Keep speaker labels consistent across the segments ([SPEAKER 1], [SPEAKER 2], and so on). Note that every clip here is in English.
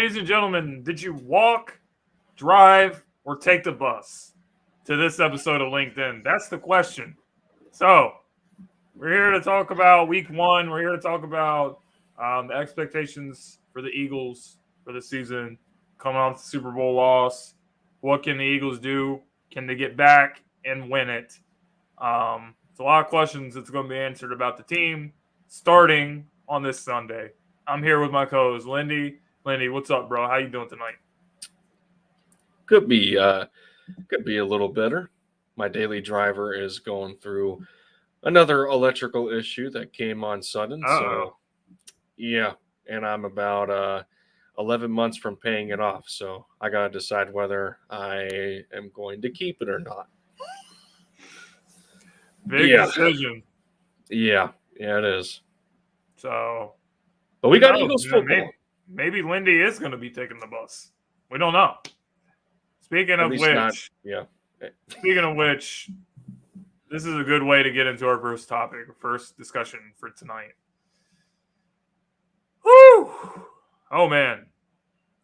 [SPEAKER 1] Ladies and gentlemen, did you walk, drive, or take the bus to this episode of LinkedIn? That's the question. So, we're here to talk about week one. We're here to talk about the expectations for the Eagles for the season, coming off the Super Bowl loss. What can the Eagles do? Can they get back and win it? It's a lot of questions that's going to be answered about the team starting on this Sunday. I'm here with my co-host, Lindy. Lindy, what's up, bro? How you doing tonight?
[SPEAKER 2] Could be a little better. My daily driver is going through another electrical issue that came on sudden. So, yeah, and I'm about 11 months from paying it off. So I got to decide whether I am going to keep it or not.
[SPEAKER 1] Big decision.
[SPEAKER 2] Yeah, it is.
[SPEAKER 1] So,
[SPEAKER 2] but we got Eagles football.
[SPEAKER 1] Maybe Lindy is going to be taking the bus. We don't know. Speaking of which, this is a good way to get into our first topic, first discussion for tonight. Woo! Oh, man.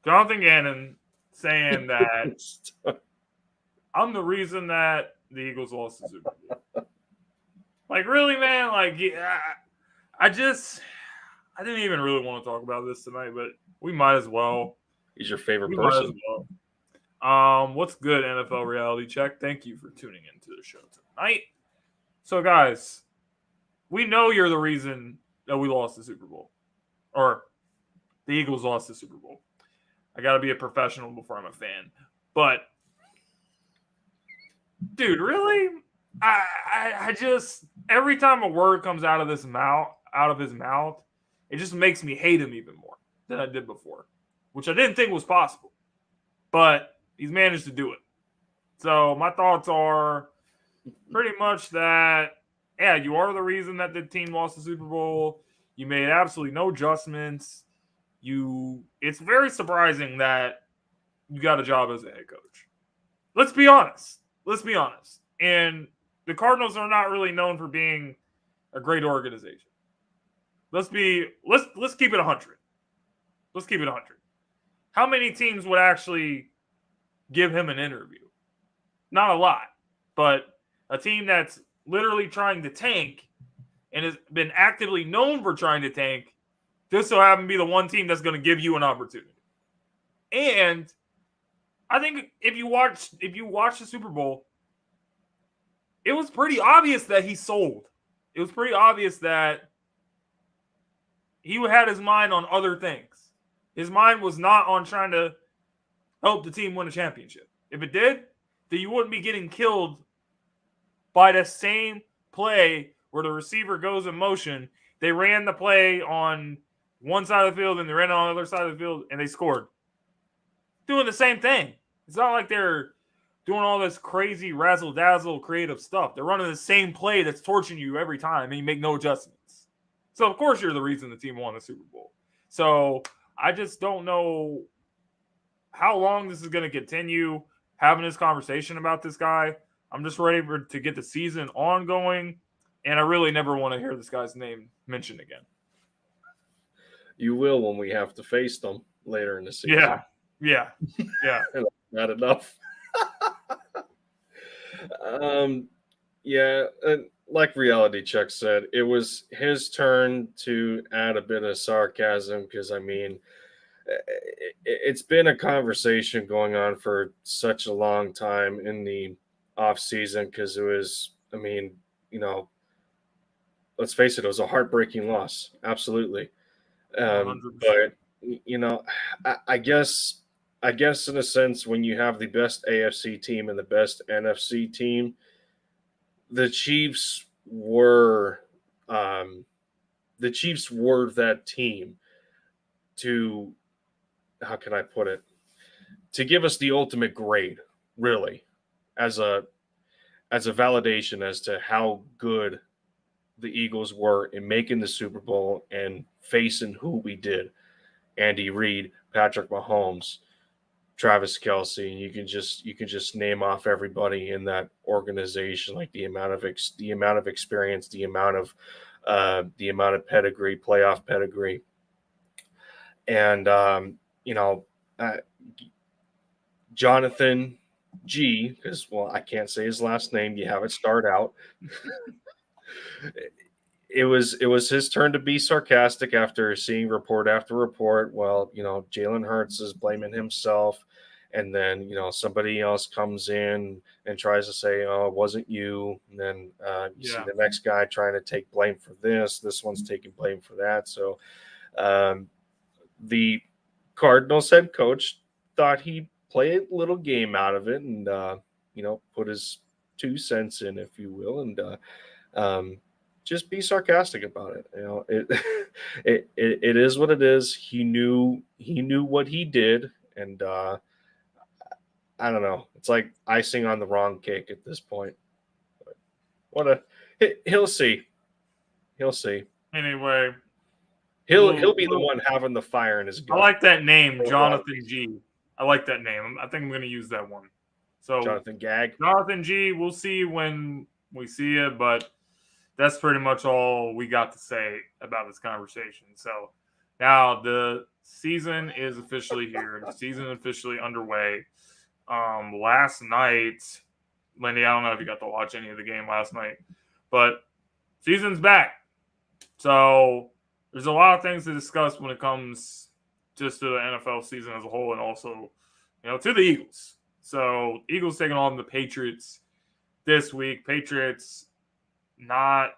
[SPEAKER 1] Jonathan Gannon saying that I'm the reason that the Eagles lost the Super Bowl. Like, really, man? Like, yeah, I didn't even really want to talk about this tonight, but we might as well.
[SPEAKER 2] He's your favorite person.
[SPEAKER 1] Might as well. What's good, NFL Reality Check? Thank you for tuning into the show tonight. So, guys, we know you're the reason that we lost the Super Bowl. Or the Eagles lost the Super Bowl. I got to be a professional before I'm a fan. But, dude, really? I just, every time a word comes out of his mouth, it just makes me hate him even more than I did before, which I didn't think was possible. But he's managed to do it. So my thoughts are pretty much that, yeah, you are the reason that the team lost the Super Bowl. You made absolutely no adjustments. It's very surprising that you got a job as a head coach. Let's be honest. And the Cardinals are not really known for being a great organization. Let's keep it 100. Let's keep it 100. How many teams would actually give him an interview? Not a lot, but a team that's literally trying to tank and has been actively known for trying to tank just so happen to be the one team that's going to give you an opportunity. And I think if you watch the Super Bowl, it was pretty obvious that he sold. It was pretty obvious that he had his mind on other things. His mind was not on trying to help the team win a championship. If it did, then you wouldn't be getting killed by the same play where the receiver goes in motion. They ran the play on one side of the field and they ran on the other side of the field and they scored. Doing the same thing. It's not like they're doing all this crazy razzle-dazzle creative stuff. They're running the same play that's torching you every time and you make no adjustments. So, of course, you're the reason the team won the Super Bowl. So, I just don't know how long this is going to continue having this conversation about this guy. I'm just ready to get the season ongoing, and I really never want to hear this guy's name mentioned again.
[SPEAKER 2] You will when we have to face them later in the season.
[SPEAKER 1] Yeah.
[SPEAKER 2] Not enough. Like Reality Check said, it was his turn to add a bit of sarcasm because, I mean, it's been a conversation going on for such a long time in the off season because it was, I mean, let's face it, it was a heartbreaking loss. Absolutely. But, I guess in a sense, when you have the best AFC team and the best NFC team, the Chiefs were that team to, how can I put it, to give us the ultimate grade, really, as a validation as to how good the Eagles were in making the Super Bowl and facing who we did. Andy Reid, Patrick Mahomes, Travis Kelce. You can just name off everybody in that organization, like the amount of experience, the amount of pedigree, playoff pedigree, and Jonathan G, because, well, I can't say his last name. You have it start out. It was his turn to be sarcastic after seeing report after report. Well, Jalen Hurts is blaming himself, and then somebody else comes in and tries to say, "Oh, it wasn't you." And then you see the next guy trying to take blame for this. This one's taking blame for that. So the Cardinals head coach thought he'd play a little game out of it and put his 2 cents in, if you will, and just be sarcastic about it. It is what it is. He knew what he did, and I don't know. It's like icing on the wrong cake at this point. But he'll see. He'll see.
[SPEAKER 1] Anyway,
[SPEAKER 2] he'll be the one having the fire in his gut.
[SPEAKER 1] I like that name, Jonathan G. I like that name. I think I'm going to use that one. So
[SPEAKER 2] Jonathan
[SPEAKER 1] G. We'll see when we see it, but that's pretty much all we got to say about this conversation. So now the season is officially here. The season is officially underway. Last night, Lindy, I don't know if you got to watch any of the game last night, but season's back. So there's a lot of things to discuss when it comes just to the NFL season as a whole, and also, to the Eagles. So Eagles taking on the Patriots this week. Patriots not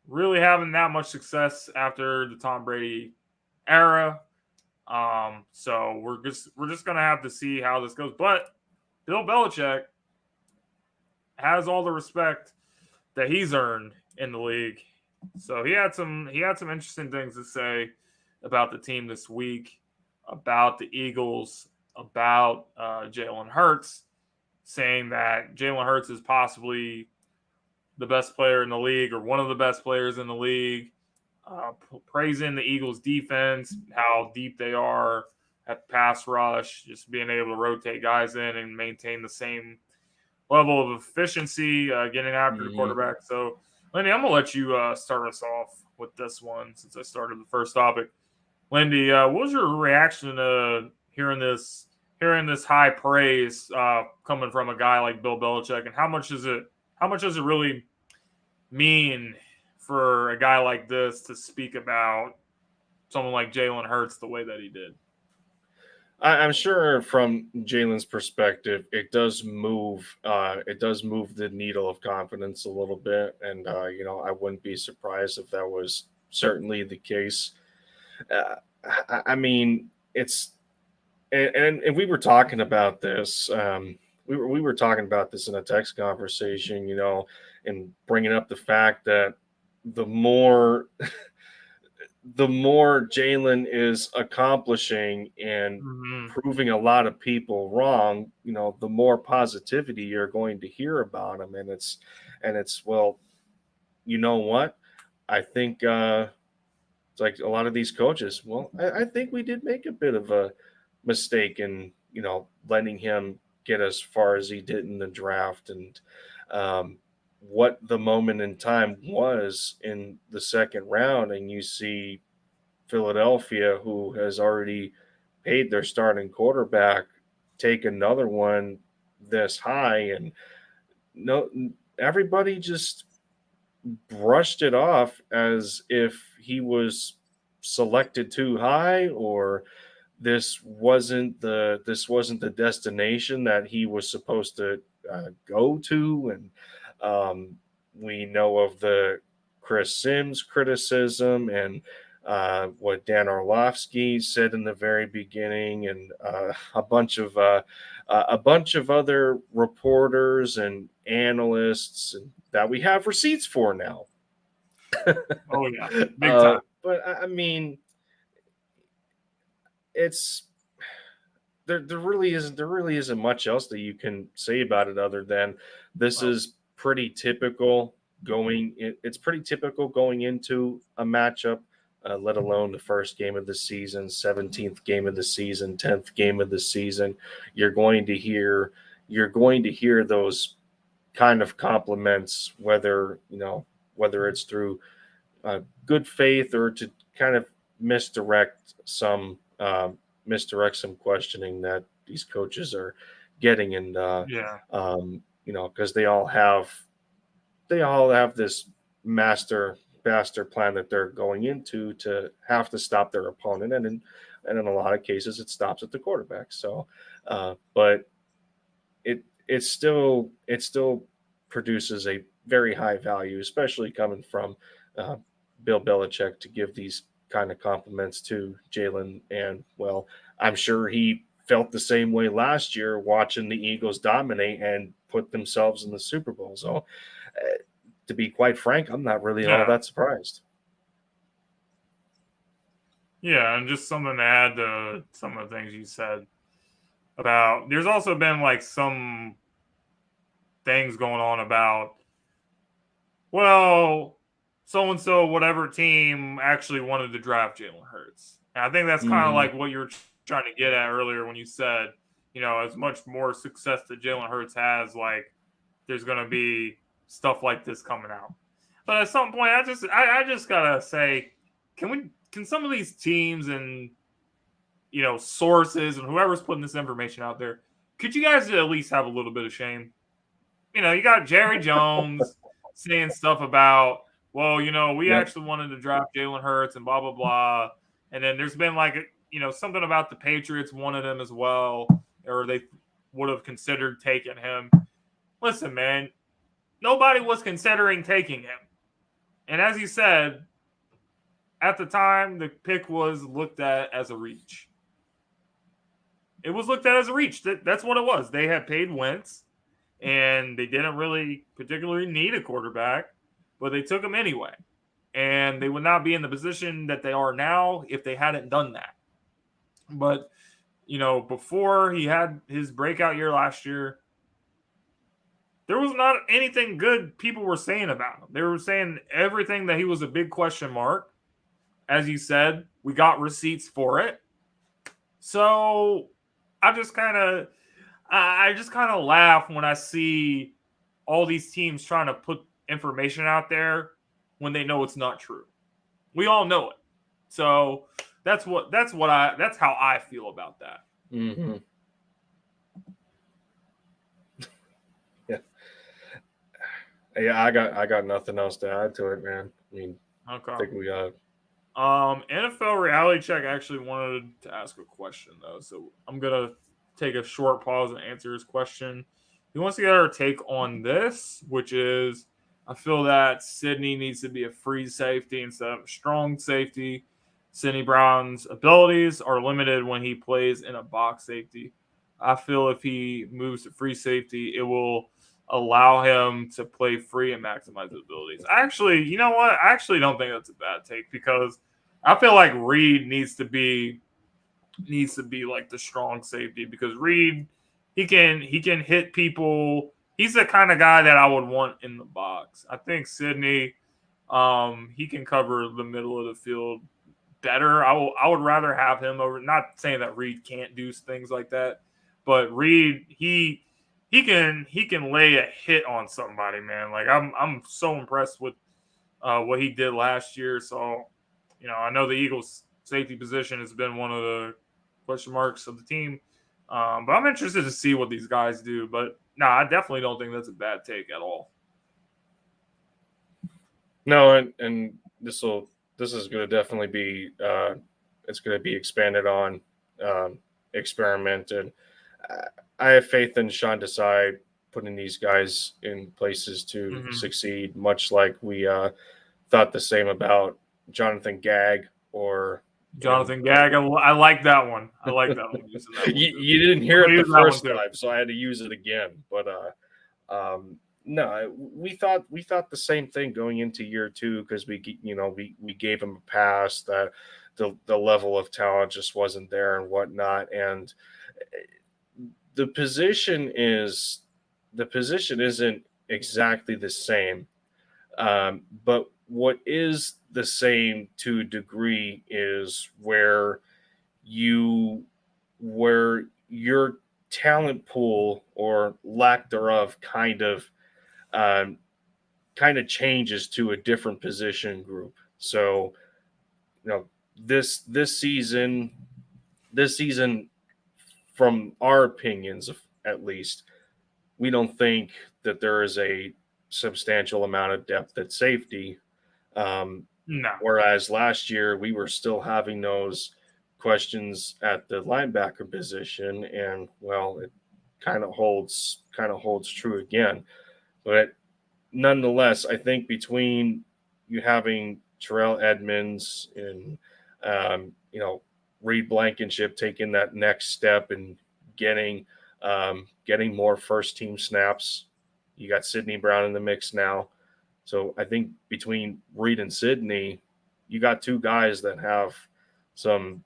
[SPEAKER 1] really having that much success after the Tom Brady era. So we're just gonna have to see how this goes. But Bill Belichick has all the respect that he's earned in the league. So he had some interesting things to say about the team this week, about the Eagles, about Jalen Hurts, saying that Jalen Hurts is possibly the best player in the league or one of the best players in the league, praising the Eagles defense, how deep they are at pass rush, just being able to rotate guys in and maintain the same level of efficiency, getting after the quarterback. So, Lindy, I'm going to let you start us off with this one since I started the first topic. Lindy, what was your reaction to hearing this high praise coming from a guy like Bill Belichick, and how much does it really mean for a guy like this to speak about someone like Jalen Hurts the way that he did?
[SPEAKER 2] I'm sure from Jalen's perspective, it does move the needle of confidence a little bit, and I wouldn't be surprised if that was certainly the case. I mean, it's and we were talking about this. We were talking about this in a text conversation, and bringing up the fact that the more Jalen is accomplishing and proving a lot of people wrong, the more positivity you're going to hear about him. And it's well, you know what? I think it's like a lot of these coaches. Well, I think we did make a bit of a mistake in, letting him get as far as he did in the draft, and what the moment in time was in the second round. And you see Philadelphia, who has already paid their starting quarterback, take another one this high, and everybody just brushed it off as if he was selected too high, or this wasn't the destination that he was supposed to go to. And we know of the Chris Sims criticism, and what Dan Orlovsky said in the very beginning, and a bunch of other reporters and analysts that we have receipts for now.
[SPEAKER 1] Oh yeah, big time.
[SPEAKER 2] But I mean, it's there really isn't much else that you can say about it other than this is pretty typical it's pretty typical going into a matchup, let alone the first game of the season, 17th game of the season, 10th game of the season. You're going to hear those kind of compliments, whether it's through good faith or to kind of misdirect some misdirect some questioning that these coaches are getting, and
[SPEAKER 1] Yeah.
[SPEAKER 2] because they all have this master plan that they're going into to have to stop their opponent, and in a lot of cases it stops at the quarterback. So, but it still produces a very high value, especially coming from uh, Bill Belichick, to give these kind of compliments to Jalen. And well, I'm sure he felt the same way last year watching the Eagles dominate and put themselves in the Super Bowl. So, to be quite frank, I'm not really all
[SPEAKER 1] Yeah.
[SPEAKER 2] that surprised.
[SPEAKER 1] Yeah, and just something to add to some of the things you said about. There's also been like some things going on about, well, so and so, whatever team actually wanted to draft Jalen Hurts. And I think that's kind of
[SPEAKER 2] Mm-hmm.
[SPEAKER 1] like what you were trying to get at earlier when you said, as much more success that Jalen Hurts has, like there's going to be stuff like this coming out. But at some point, I just gotta say, can some of these teams and sources and whoever's putting this information out there, could you guys at least have a little bit of shame? You got Jerry Jones saying stuff about, well, we
[SPEAKER 2] Yep.
[SPEAKER 1] actually wanted to draft Jalen Hurts and blah blah blah, and then there's been like something about the Patriots wanted him as well, or they would have considered taking him. Listen, man, nobody was considering taking him, and as you said, at the time the pick was looked at as a reach. It was looked at as a reach. That's what it was. They had paid Wentz, and they didn't really particularly need a quarterback, but they took him anyway. And they would not be in the position that they are now if they hadn't done that. But, before he had his breakout year last year, there was not anything good people were saying about him. They were saying everything that he was a big question mark. As you said, we got receipts for it. So I just kind of laugh when I see all these teams trying to put information out there when they know it's not true. We all know it. So that's how I feel about that.
[SPEAKER 2] Mm-hmm. Yeah. Yeah, I got nothing else to add to it, man. I mean,
[SPEAKER 1] Okay.
[SPEAKER 2] I think we got.
[SPEAKER 1] NFL Reality Check actually wanted to ask a question though, so I'm gonna take a short pause and answer his question. He wants to get our take on this, which is, I feel that Sydney needs to be a free safety instead of a strong safety. Sydney Brown's abilities are limited when he plays in a box safety. I feel if he moves to free safety, it will allow him to play free and maximize his abilities. Actually, you know what? I actually don't think that's a bad take, because I feel like Reed needs to be like the strong safety, because Reed, he can hit people. He's the kind of guy that I would want in the box. I think Sydney, he can cover the middle of the field better. I would rather have him over. Not saying that Reed can't do things like that, but Reed, he can lay a hit on somebody, man. Like I'm so impressed with what he did last year. So, I know the Eagles' safety position has been one of the question marks of the team, but I'm interested to see what these guys do. But no, I definitely don't think that's a bad take at all.
[SPEAKER 2] No, and this is going to definitely be it's going to be expanded on, experimented. I have faith in Sean Desai putting these guys in places to succeed, much like we thought the same about Jonathan Gagg or
[SPEAKER 1] Jonathan Gagg. I like that one. I like that one. Using that one
[SPEAKER 2] you didn't hear it the first
[SPEAKER 1] time,
[SPEAKER 2] so I had to use it again. But no, we thought the same thing going into year two, because we gave him a pass, that the level of talent just wasn't there and whatnot. And the position isn't exactly the same, but what is the same to a degree is where your talent pool, or lack thereof, um, kind of changes to a different position group. So, this season, this season, from our opinions at least, we don't think that there is a substantial amount of depth at safety.
[SPEAKER 1] No.
[SPEAKER 2] Whereas last year we were still having those questions at the linebacker position, and well, it kind of holds true again. But nonetheless, I think between you having Terrell Edmonds and Reed Blankenship taking that next step and getting more first team snaps, you got Sidney Brown in the mix now. So I think between Reed and Sidney, you got two guys that have some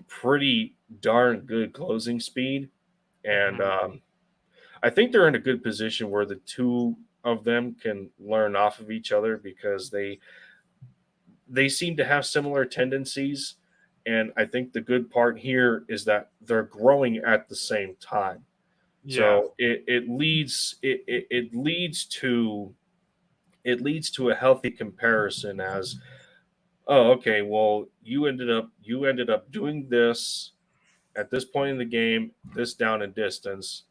[SPEAKER 2] pretty darn good closing speed, and I think they're in a good position where the two of them can learn off of each other because they seem to have similar tendencies. And I think the good part here is that they're growing at the same time.
[SPEAKER 1] Yeah.
[SPEAKER 2] So it leads to a healthy comparison as, oh, okay, well, you ended up doing this at this point in the game, this down and distance.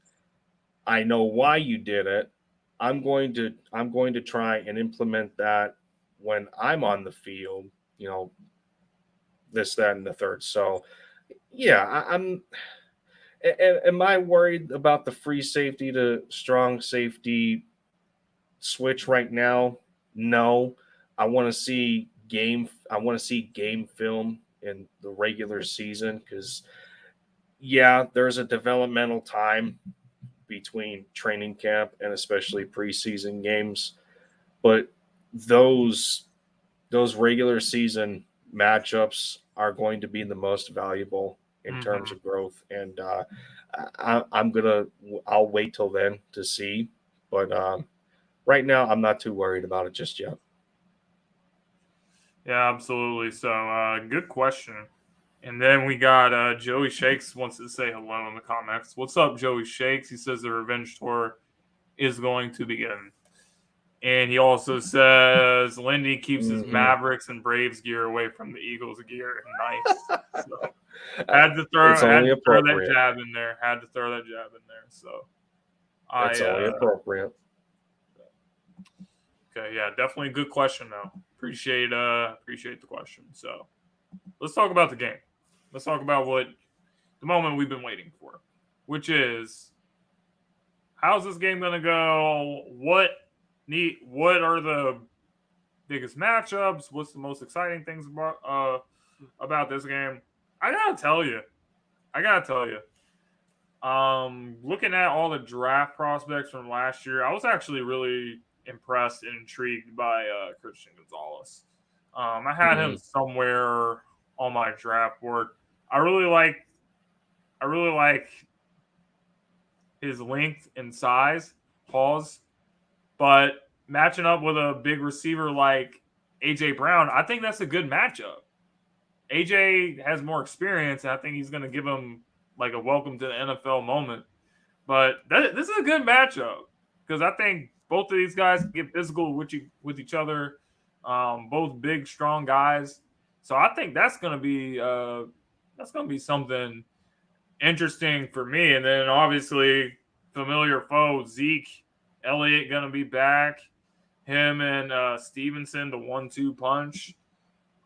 [SPEAKER 2] I know why you did it. I'm going to try and implement that when I'm on the field, this, that, and the third. So yeah, I'm am I worried about the free safety to strong safety switch right now? No. I want to see game film in the regular season because there's a developmental time between training camp and especially preseason games, but those regular season matchups are going to be the most valuable in terms of growth, and I'll wait till then to see, but right now I'm not too worried about it just yet.
[SPEAKER 1] Yeah, absolutely. So good question. And then we got Joey Shakes wants to say hello in the comments. What's up, Joey Shakes? He says the revenge tour is going to begin. And he also says Lindy keeps his Mavericks and Braves gear away from the Eagles gear. Nice. So, had to throw that jab in there. So
[SPEAKER 2] it's only appropriate.
[SPEAKER 1] Okay, yeah, definitely a good question though. Appreciate the question. So let's talk about the game. Let's talk about the moment we've been waiting for, which is how's this game gonna go? What are the biggest matchups? What's the most exciting things about this game? I gotta tell you. Looking at all the draft prospects from last year, I was actually really impressed and intrigued by Christian Gonzalez. I had him somewhere on my draft board. I really like his length and size. But matching up with a big receiver like AJ Brown, I think that's a good matchup. AJ has more experience, and I think he's going to give him like a welcome to the NFL moment. But this is a good matchup because I think both of these guys get physical with each other. Both big, strong guys. So I think that's going to be something interesting for me. And then obviously familiar foe Zeke Elliott going to be back. Him and Stevenson, the 1-2 punch.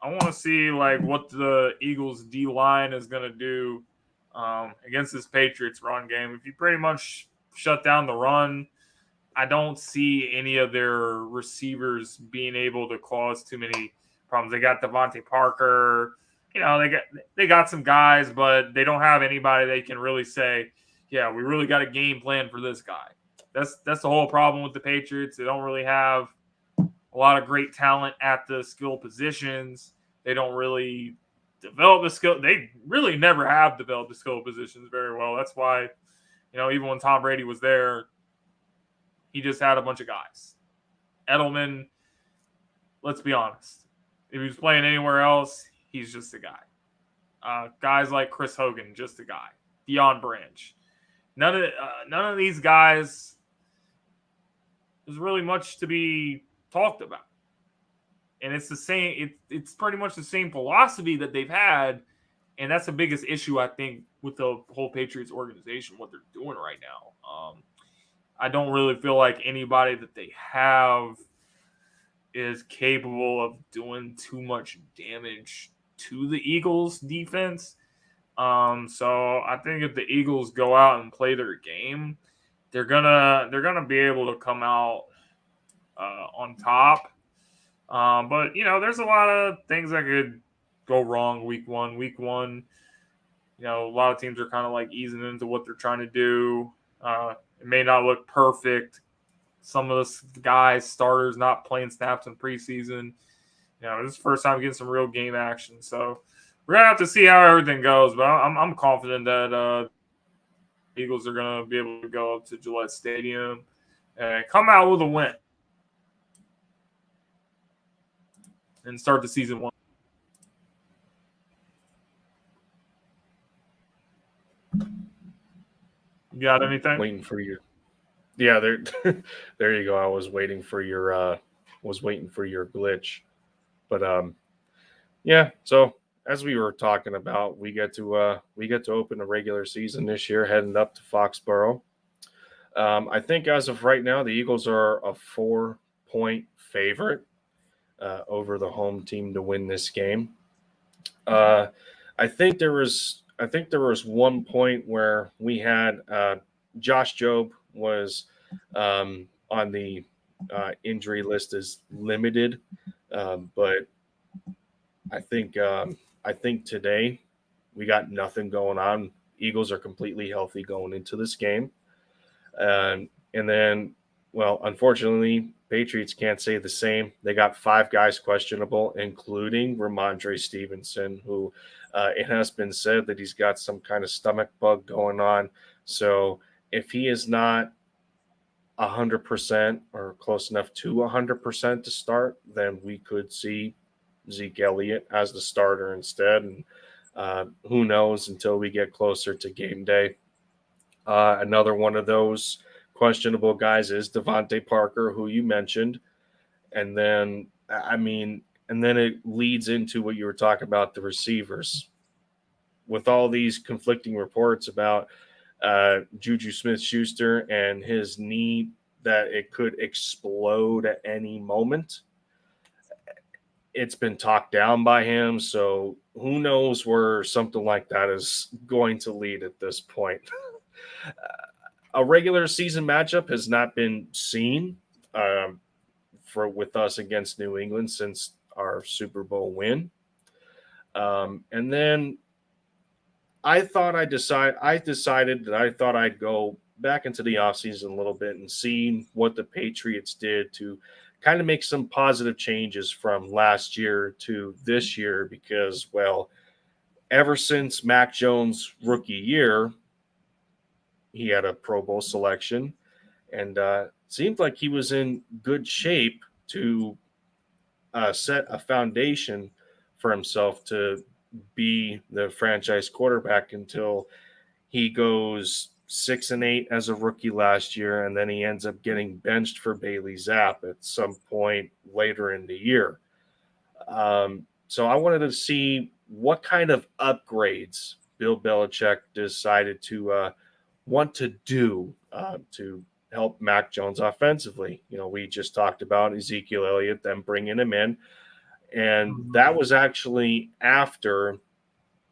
[SPEAKER 1] I want to see like what the Eagles D line is going to do against this Patriots run game. If you pretty much shut down the run, I don't see any of their receivers being able to cause too many problems. They got Devontae Parker, they got some guys, but they don't have anybody they can really say, yeah, we really got a game plan for this guy. That's the whole problem with the Patriots. They don't really have a lot of great talent at the skill positions. They don't really develop the skill. They really never have developed the skill positions very well. That's why, even when Tom Brady was there, he just had a bunch of guys. Edelman, let's be honest. If he was playing anywhere else, he's just a guy. Guys like Chris Hogan, just a guy. Deion Branch. None of these guys is really much to be talked about. And it's the same. It's pretty much the same philosophy that they've had, and that's the biggest issue I think with the whole Patriots organization, what they're doing right now. I don't really feel like anybody that they have is capable of doing too much damage to the Eagles defense. So I think if the Eagles go out and play their game, they're gonna be able to come out on top. But there's a lot of things that could go wrong week one. Week one, a lot of teams are kind of like easing into what they're trying to do. It may not look perfect. Some of the guys, starters, not playing snaps in preseason. This is the first time getting some real game action. So we're gonna have to see how everything goes. But I'm confident that Eagles are gonna be able to go up to Gillette Stadium and come out with a win and start the season one. You got anything?
[SPEAKER 2] Waiting for you. Yeah, there, there you go. I was waiting for your glitch, but yeah. So as we were talking about, we get to open a regular season this year, heading up to Foxborough. I think as of right now, the Eagles are a 4-point favorite over the home team to win this game. I think there was one point where we had Josh Jobe was on the injury list as limited, but I think today we got nothing going on. Eagles are completely healthy going into this game, and then, well, unfortunately, Patriots can't say the same. They got 5 guys questionable, including Ramondre Stevenson, who it has been said that he's got some kind of stomach bug going on. So if he is not 100% or close enough to 100% to start, then we could see Zeke Elliott as the starter instead. And who knows until we get closer to game day. Another one of those questionable guys is Devontae Parker, who you mentioned. And then, it leads into what you were talking about, the receivers. With all these conflicting reports about Juju Smith-Schuster and his knee, that it could explode at any moment. It's been talked down by him, so who knows where something like that is going to lead at this point. A regular season matchup has not been seen with us against New England since our Super Bowl win. And then I decided that I thought I'd go back into the offseason a little bit and see what the Patriots did to kind of make some positive changes from last year to this year, because, well, ever since Mac Jones' rookie year, he had a Pro Bowl selection, and seemed like he was in good shape to set a foundation for himself to be the franchise quarterback until he goes 6-8 as a rookie last year, and then he ends up getting benched for Bailey Zapp at some point later in the year. So I wanted to see what kind of upgrades Bill Belichick decided to want to do to help Mac Jones offensively. We just talked about Ezekiel Elliott, them bringing him in. And that was actually after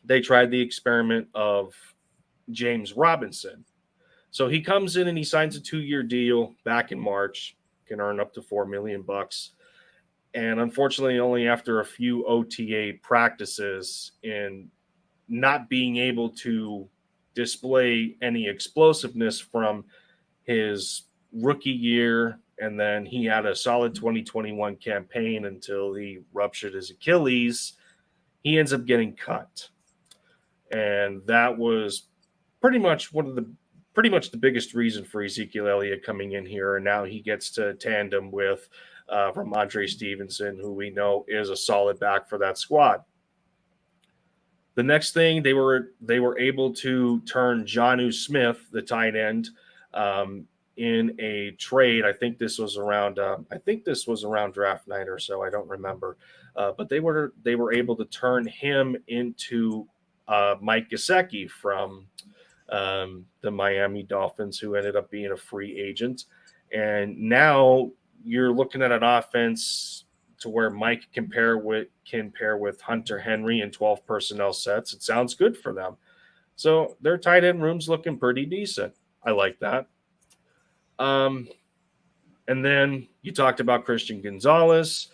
[SPEAKER 2] they tried the experiment of James Robinson. So he comes in and he signs a 2-year deal back in March, can earn up to $4 million. And unfortunately, only after a few OTA practices and not being able to display any explosiveness from his rookie year, and then he had a solid 2021 campaign until he ruptured his Achilles, he ends up getting cut. And that was pretty much the biggest reason for Ezekiel Elliott coming in here, and now he gets to tandem with Ramondre Stevenson, who we know is a solid back for that squad. The next thing, they were able to turn Jonnu Smith, the tight end, in a trade. I think this was around draft night or so. I don't remember, but they were able to turn him into Mike Gesicki from the Miami Dolphins, who ended up being a free agent. And now you're looking at an offense to where Mike can pair with Hunter Henry in 12 personnel sets. It sounds good for them. So their tight end room's looking pretty decent. I like that. And then you talked about Christian Gonzalez.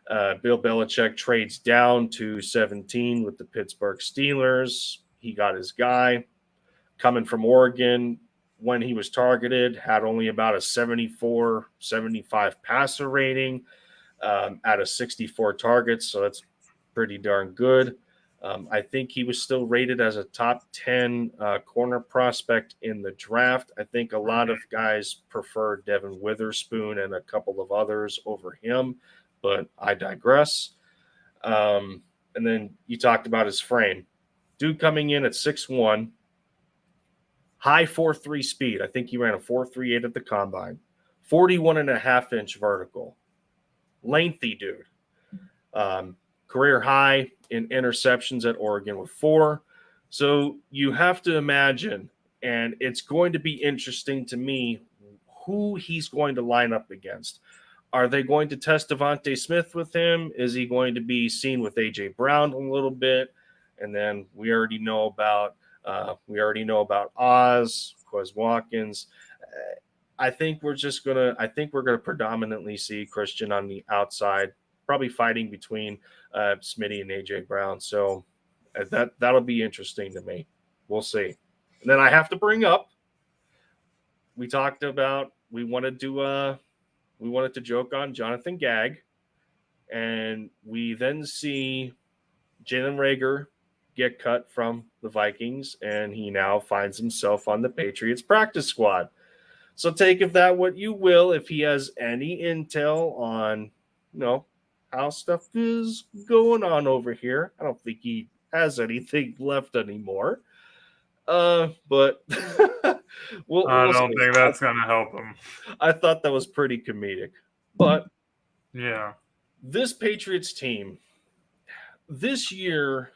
[SPEAKER 2] Bill Belichick trades down to 17 with the Pittsburgh Steelers. He got his guy. Coming from Oregon, when he was targeted, had only about a 74, 75 passer rating out of 64 targets. So that's pretty darn good. I think he was still rated as a top 10 corner prospect in the draft. I think a lot of guys prefer Devin Witherspoon and a couple of others over him, but I digress. And then you talked about his frame. Dude coming in at 6'1", high 4.3 speed. I think he ran a 4.38 at the combine. 41.5-inch vertical. Lengthy dude. Career high in interceptions at Oregon with 4. So you have to imagine, and it's going to be interesting to me, who he's going to line up against. Are they going to test Devontae Smith with him? Is he going to be seen with A.J. Brown a little bit? And then we already know about Oz, Quez Watkins. I think we're gonna predominantly see Christian on the outside, probably fighting between Smitty and AJ Brown. So that'll be interesting to me. We'll see. And then I have to bring up, we talked about we wanted to joke on Jonathan Gagg, and we then see Jalen Reagor get cut from the Vikings, and he now finds himself on the Patriots practice squad. So take of that what you will. If he has any intel on, how stuff is going on over here, I don't think he has anything left anymore. But
[SPEAKER 1] I don't think that's going to help him.
[SPEAKER 2] I thought that was pretty comedic. But
[SPEAKER 1] yeah,
[SPEAKER 2] this Patriots team, this year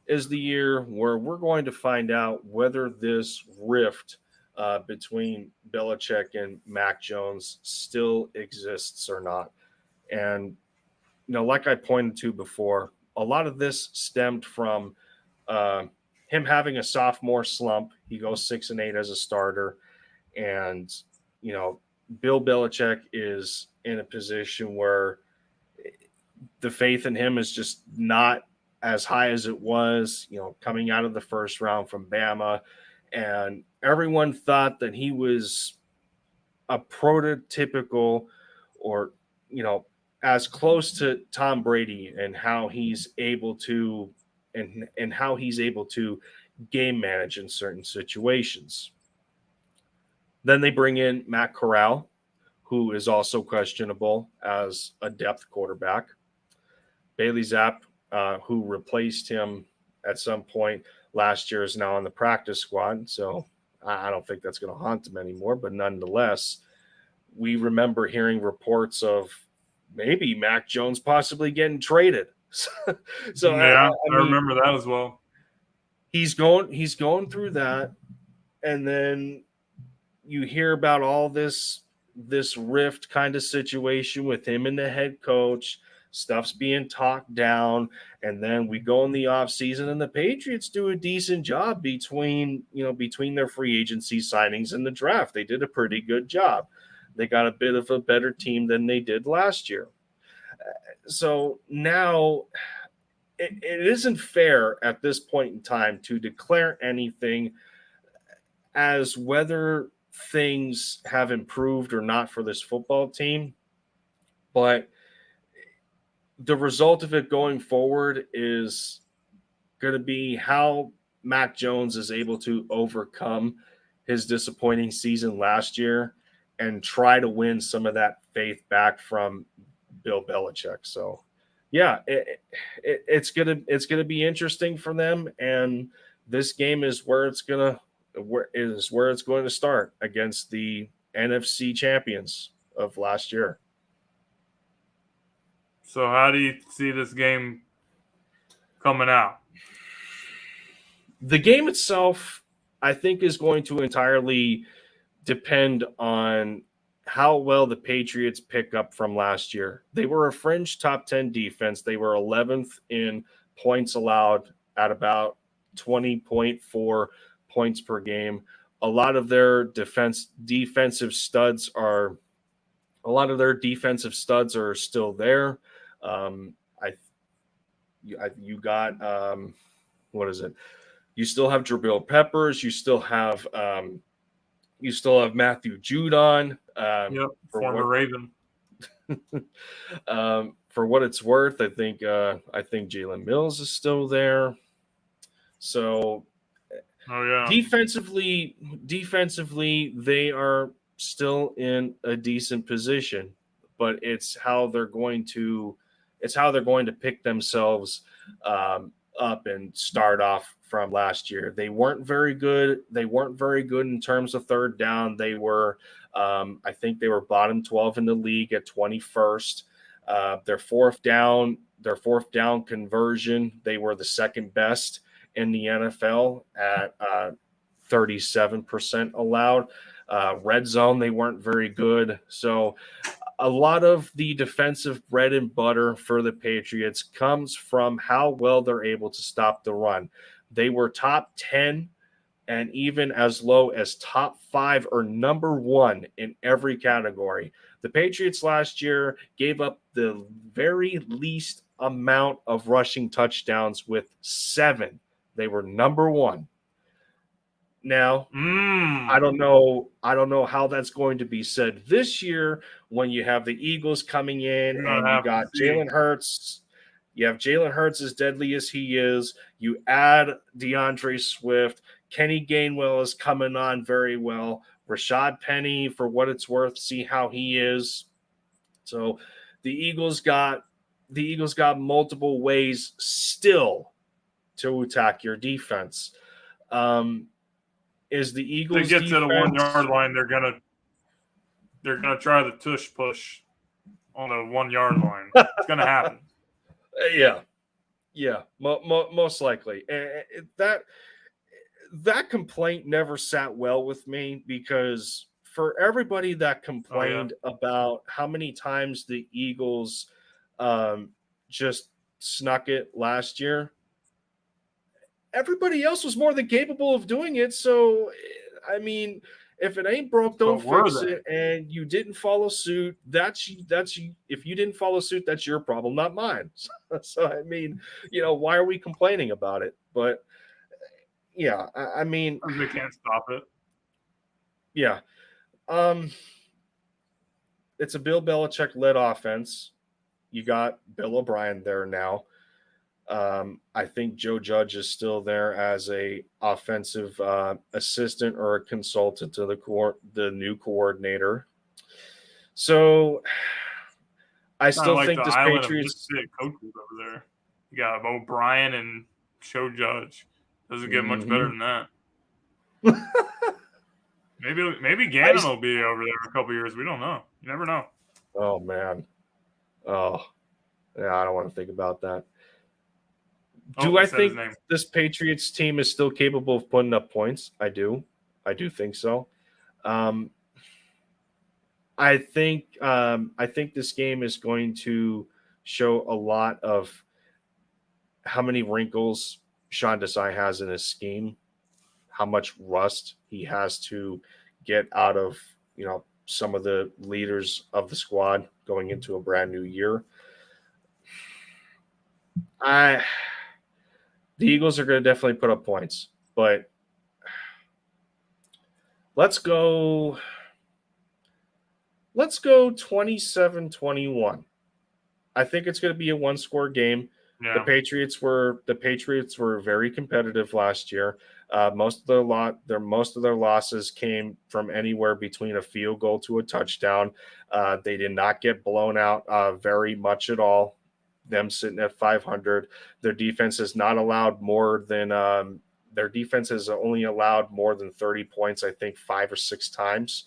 [SPEAKER 2] is the year where we're going to find out whether this rift between Belichick and Mac Jones still exists or not. And, like I pointed to before, a lot of this stemmed from him having a sophomore slump. He goes 6-8 as a starter. And, Bill Belichick is in a position where the faith in him is just not as high as it was, coming out of the first round from Bama. And everyone thought that he was a prototypical or, as close to Tom Brady and how he's able to and how he's able to game manage in certain situations. Then they bring in Matt Corral, who is also questionable as a depth quarterback. Bailey Zapp, who replaced him at some point last year, is now on the practice squad. So I don't think that's going to haunt him anymore. But nonetheless, we remember hearing reports of maybe Mac Jones possibly getting traded. So
[SPEAKER 1] yeah, I remember that as well.
[SPEAKER 2] He's going through that, and then you hear about all this rift kind of situation with him and the head coach. Stuff's being talked down, and then we go in the offseason, and the Patriots do a decent job between their free agency signings and the draft. They did a pretty good job. They got a bit of a better team than they did last year. So now it isn't fair at this point in time to declare anything as whether things have improved or not for this football team. But the result of it going forward is going to be how Mac Jones is able to overcome his disappointing season last year and try to win some of that faith back from Bill Belichick. So, yeah, it's gonna be interesting for them, and this game is where it's going to start against the NFC champions of last year.
[SPEAKER 1] So how do you see this game coming out?
[SPEAKER 2] The game itself, I think, is going to entirely depend on how well the Patriots pick up from last year. They were a fringe top 10 defense. They were 11th in points allowed at about 20.4 points per game. A lot of their defensive studs are still there. You got what is it? You still have Jabril Peppers. You still have Matthew Judon.
[SPEAKER 1] Former Raven.
[SPEAKER 2] For what it's worth, I think Jalen Mills is still there. So, defensively, they are still in a decent position, but it's how they're going to pick themselves up and start off from last year. They weren't very good. They weren't very good in terms of third down. They were, I think they were bottom 12 in the league at 21st. Their fourth down conversion, they were the second best in the NFL at 37% allowed. Red zone, they weren't very good. So a lot of the defensive bread and butter for the Patriots comes from how well they're able to stop the run. They were top 10 and even as low as top 5 or number 1 in every category. The Patriots last year gave up the very least amount of rushing touchdowns with 7. They were number 1. Now, I don't know how that's going to be said this year when you have the Eagles coming in and you got Jalen Hurts. You have Jalen Hurts as deadly as he is. You add DeAndre Swift. Kenny Gainwell is coming on very well. Rashad Penny, for what it's worth, see how he is. So the Eagles got multiple ways still to attack your defense. Is the Eagles
[SPEAKER 1] to get to the 1 yard line, they're gonna try the tush push on the 1 yard line. It's gonna happen.
[SPEAKER 2] Yeah, most likely. That complaint never sat well with me because for everybody that complained about how many times the Eagles just snuck it last year, everybody else was more than capable of doing it. So, I mean, if it ain't broke, don't fix it. And you didn't follow suit. That's if you didn't follow suit, that's your problem, not mine. So, I mean, why are we complaining about it? But yeah, I mean,
[SPEAKER 1] they can't stop it.
[SPEAKER 2] Yeah, it's a Bill Belichick led offense. You got Bill O'Brien there now. I think Joe Judge is still there as a offensive assistant or a consultant to the new coordinator. So I still think this Patriots
[SPEAKER 1] coaches over there. You got O'Brien and Joe Judge. Doesn't get much better than that. Maybe Gannon will be over there in a couple years. We don't know. You never know.
[SPEAKER 2] Oh man. Oh yeah, I don't want to think about that. Do I think this Patriots team is still capable of putting up points? I do. I do think so. I think this game is going to show a lot of how many wrinkles Sean Desai has in his scheme, how much rust he has to get out of, some of the leaders of the squad going into a brand new year. The Eagles are going to definitely put up points, but let's go 27-21. I think it's going to be a one-score game. Yeah. The Patriots were very competitive last year. Most of their losses came from anywhere between a field goal to a touchdown. They did not get blown out very much at all. Them sitting at 500. Their defense has not allowed more than their defense has only allowed more than 30 points, I think 5 or 6 times.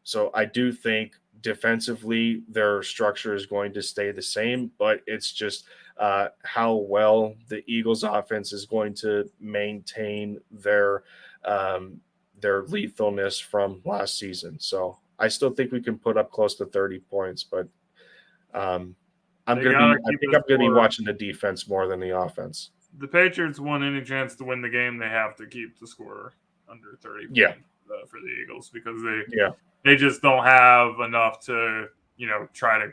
[SPEAKER 2] So I do think defensively their structure is going to stay the same, but it's just how well the Eagles offense is going to maintain their lethalness from last season. So I still think we can put up close to 30 points, but I think I'm going to be watching the defense more than the offense.
[SPEAKER 1] The Patriots want any chance to win the game, they have to keep the score under 30
[SPEAKER 2] points
[SPEAKER 1] for the Eagles, because they just don't have enough to, try to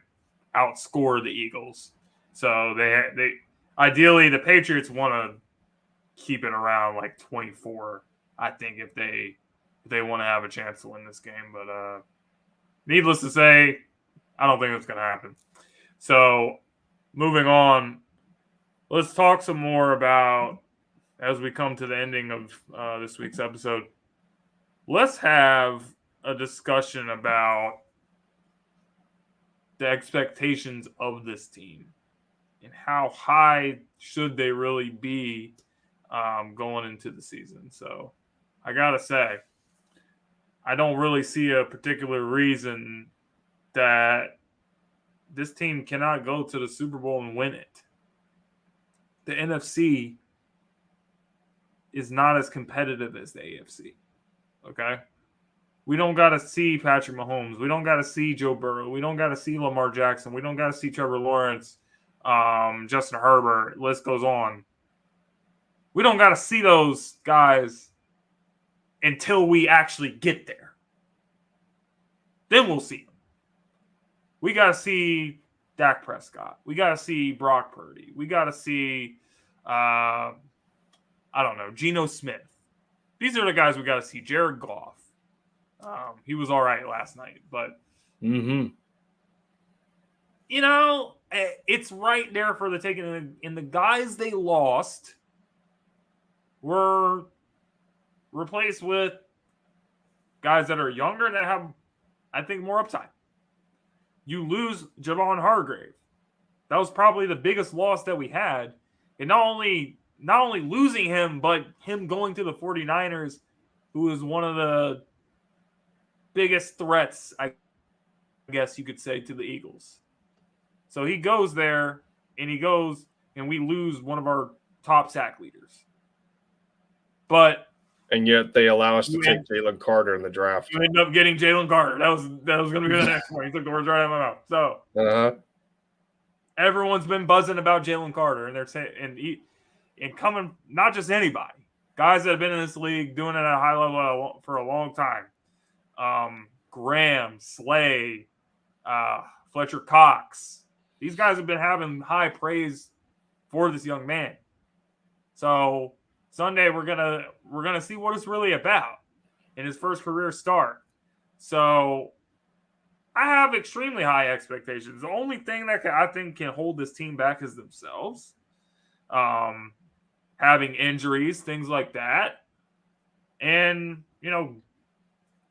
[SPEAKER 1] outscore the Eagles. So they ideally, the Patriots want to keep it around like 24, I think, if they want to have a chance to win this game. But needless to say, I don't think it's going to happen. So moving on, let's talk some more about, as we come to the ending of this week's episode, let's have a discussion about the expectations of this team and how high should they really be going into the season. So I got to say, I don't really see a particular reason that this team cannot go to the Super Bowl and win it. The NFC is not as competitive as the AFC. Okay? We don't got to see Patrick Mahomes. We don't got to see Joe Burrow. We don't got to see Lamar Jackson. We don't got to see Trevor Lawrence, Justin Herbert. List goes on. We don't got to see those guys until we actually get there. Then we'll see them. We got to see Dak Prescott. We got to see Brock Purdy. We got to see, Geno Smith. These are the guys we got to see. Jared Goff. He was all right last night, but it's right there for the taking. And the guys they lost were replaced with guys that are younger that have, I think, more upside. You lose Javon Hargrave. That was probably the biggest loss that we had. And not only losing him, but him going to the 49ers, who is one of the biggest threats, I guess you could say, to the Eagles. So he goes there, and we lose one of our top sack leaders.
[SPEAKER 2] And yet they allow us to take Jalen Carter in the draft.
[SPEAKER 1] You end up getting Jalen Carter. That was going to be the next one. He took the words right out of my mouth. So everyone's been buzzing about Jalen Carter, and they're saying, and coming, not just anybody, guys that have been in this league doing it at a high level for a long time. Graham, Slay, Fletcher Cox. These guys have been having high praise for this young man. So Sunday we're gonna see what it's really about in his first career start. So I have extremely high expectations. The only thing that I think can hold this team back is themselves. Having injuries, things like that, and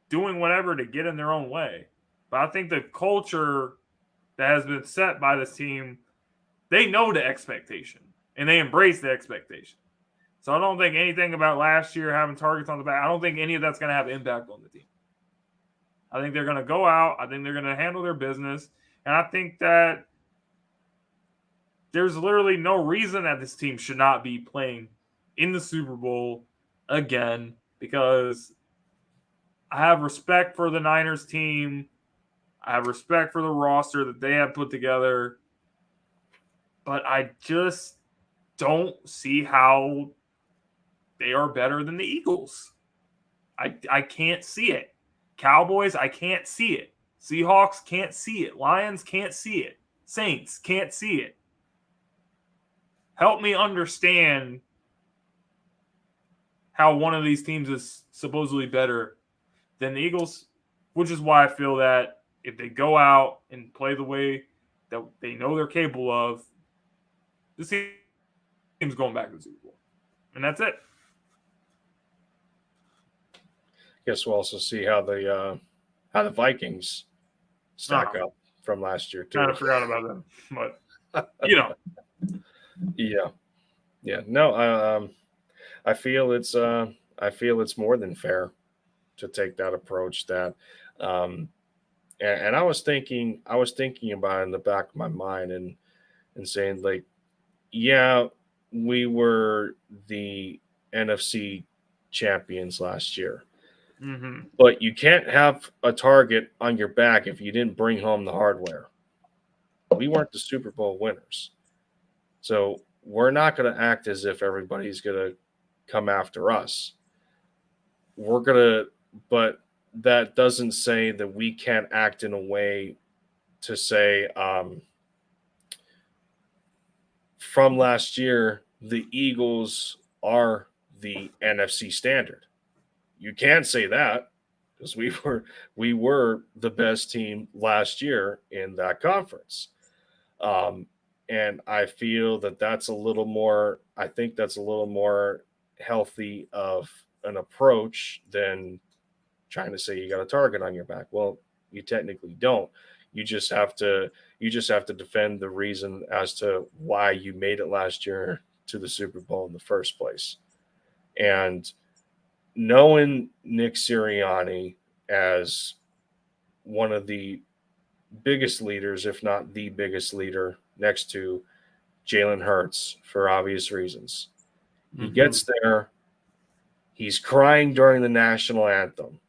[SPEAKER 1] doing whatever to get in their own way. But I think the culture that has been set by this team, they know the expectation and they embrace the expectation. So I don't think anything about last year having targets on the back, I don't think any of that's going to have impact on the team. I think they're going to go out. I think they're going to handle their business. And I think that there's literally no reason that this team should not be playing in the Super Bowl again, because I have respect for the Niners team. I have respect for the roster that they have put together. But I just don't see how they are better than the Eagles. I can't see it. Cowboys, I can't see it. Seahawks, can't see it. Lions, can't see it. Saints, can't see it. Help me understand how one of these teams is supposedly better than the Eagles, which is why I feel that if they go out and play the way that they know they're capable of, this team's going back to the Super Bowl. And that's it.
[SPEAKER 2] Guess we'll also see how the Vikings stack up from last year too.
[SPEAKER 1] Kind of forgot about them, but
[SPEAKER 2] Yeah. No, I feel it's more than fair to take that approach that And I was thinking about it in the back of my mind and saying like, yeah, we were the NFC champions last year,
[SPEAKER 1] Mm-hmm.
[SPEAKER 2] but you can't have a target on your back if you didn't bring home the hardware. We weren't the Super Bowl winners, so we're not going to act as if everybody's going to come after us. We're going to, but that doesn't say that we can't act in a way to say, from last year, the Eagles are the NFC standard. You can't say that because we were the best team last year in that conference. And I feel that that's a little more. I think that's a little more healthy of an approach than trying to say you got a target on your back. Well, you technically don't. You just have to defend the reason as to why you made it last year to the Super Bowl in the first place. And knowing Nick Sirianni as one of the biggest leaders, if not the biggest leader, next to Jalen Hurts for obvious reasons. He gets there. He's crying during the national anthem.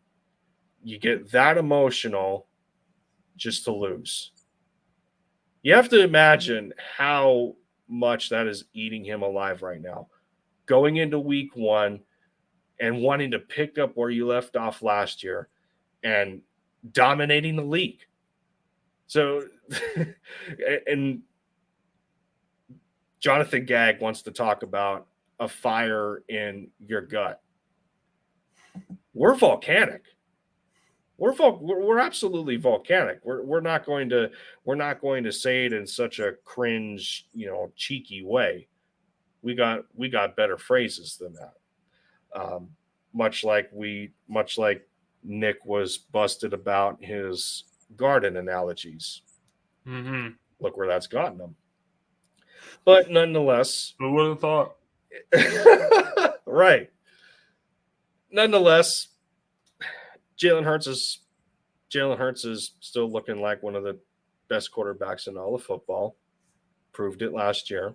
[SPEAKER 2] You get that emotional just to lose. You have to imagine how much that is eating him alive right now. Going into week one and wanting to pick up where you left off last year and dominating the league. So, and Jonathan Gagg wants to talk about a fire in your gut. We're volcanic. We're absolutely volcanic. We're not going to say it in such a cringe, cheeky way. We got better phrases than that. Much like Nick was busted about his garden analogies.
[SPEAKER 1] Mm-hmm.
[SPEAKER 2] Look where that's gotten him. But nonetheless,
[SPEAKER 1] Who would have thought?
[SPEAKER 2] Right. Nonetheless, Jalen Hurts is still looking like one of the best quarterbacks in all of football. Proved it last year.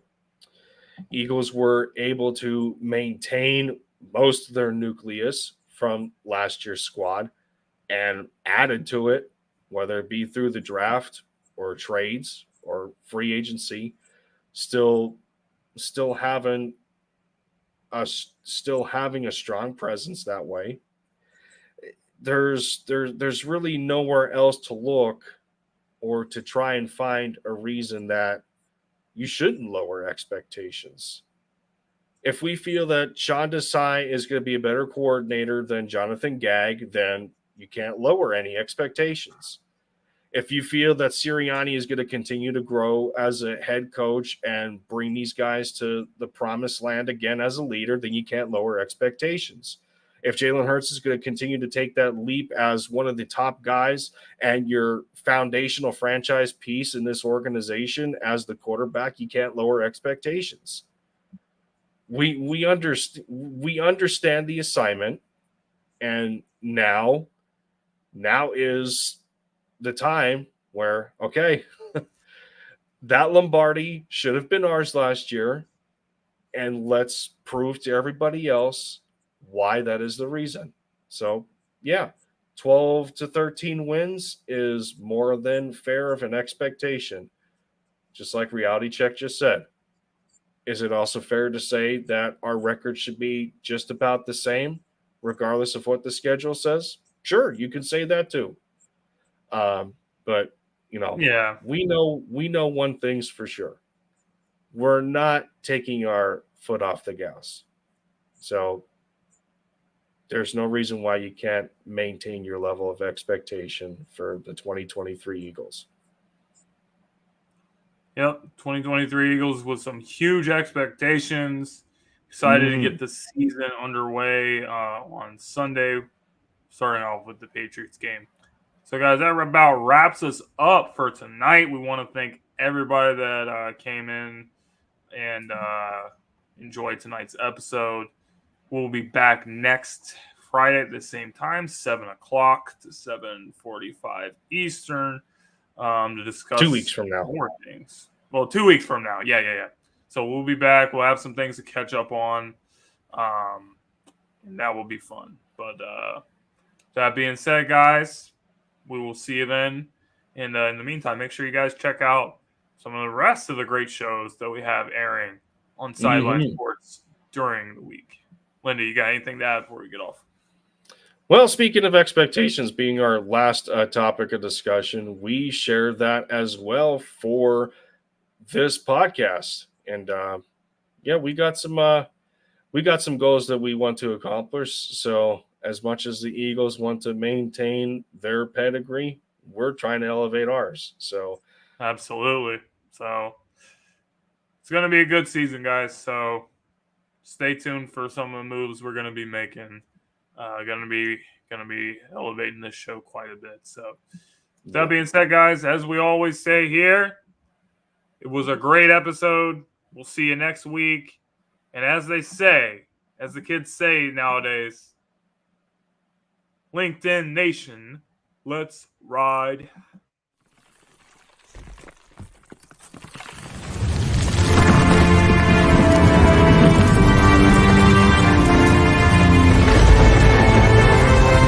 [SPEAKER 2] Eagles were able to maintain most of their nucleus from last year's squad and added to it, whether it be through the draft or trades or free agency, still having a strong presence that way. There's really nowhere else to look or to try and find a reason that you shouldn't lower expectations. If we feel that Sean Desai is going to be a better coordinator than Jonathan Gagg, then you can't lower any expectations. If you feel that Sirianni is going to continue to grow as a head coach and bring these guys to the promised land again as a leader, then you can't lower expectations. If Jalen Hurts is going to continue to take that leap as one of the top guys and your foundational franchise piece in this organization as the quarterback, you can't lower expectations. We understand the assignment, and now is the time where, okay, that Lombardi should have been ours last year, and let's prove to everybody else why that is the reason. So, yeah, 12 to 13 wins is more than fair of an expectation. Just like Reality Check just said. Is it also fair to say that our record should be just about the same, regardless of what the schedule says? Sure, you can say that too. But
[SPEAKER 1] Yeah.
[SPEAKER 2] we know one thing's for sure. We're not taking our foot off the gas. So there's no reason why you can't maintain your level of expectation for the 2023 Eagles.
[SPEAKER 1] Yep, 2023 Eagles with some huge expectations. Excited to get the season underway on Sunday, starting off with the Patriots game. So, guys, that about wraps us up for tonight. We want to thank everybody that came in and enjoyed tonight's episode. We'll be back next Friday at the same time, 7 o'clock to 7:45 Eastern, to discuss
[SPEAKER 2] 2 weeks from now.
[SPEAKER 1] more things. Well, 2 weeks from now. Yeah. So we'll be back. We'll have some things to catch up on. And that will be fun. But that being said, guys, we will see you then. And in the meantime, make sure you guys check out some of the rest of the great shows that we have airing on Sideline Sports during the week. Linda, you got anything to add before we get off?
[SPEAKER 2] Well, speaking of expectations being our last topic of discussion, we share that as well for this podcast. And we got some goals that we want to accomplish. So as much as the Eagles want to maintain their pedigree, we're trying to elevate ours. So
[SPEAKER 1] absolutely. So it's going to be a good season, guys. So stay tuned for some of the moves we're going to be making. Going to be elevating this show quite a bit. So that being said, guys, as we always say here, it was a great episode. We'll see you next week. And as they say, as the kids say nowadays, LinkedIn Nation, let's ride.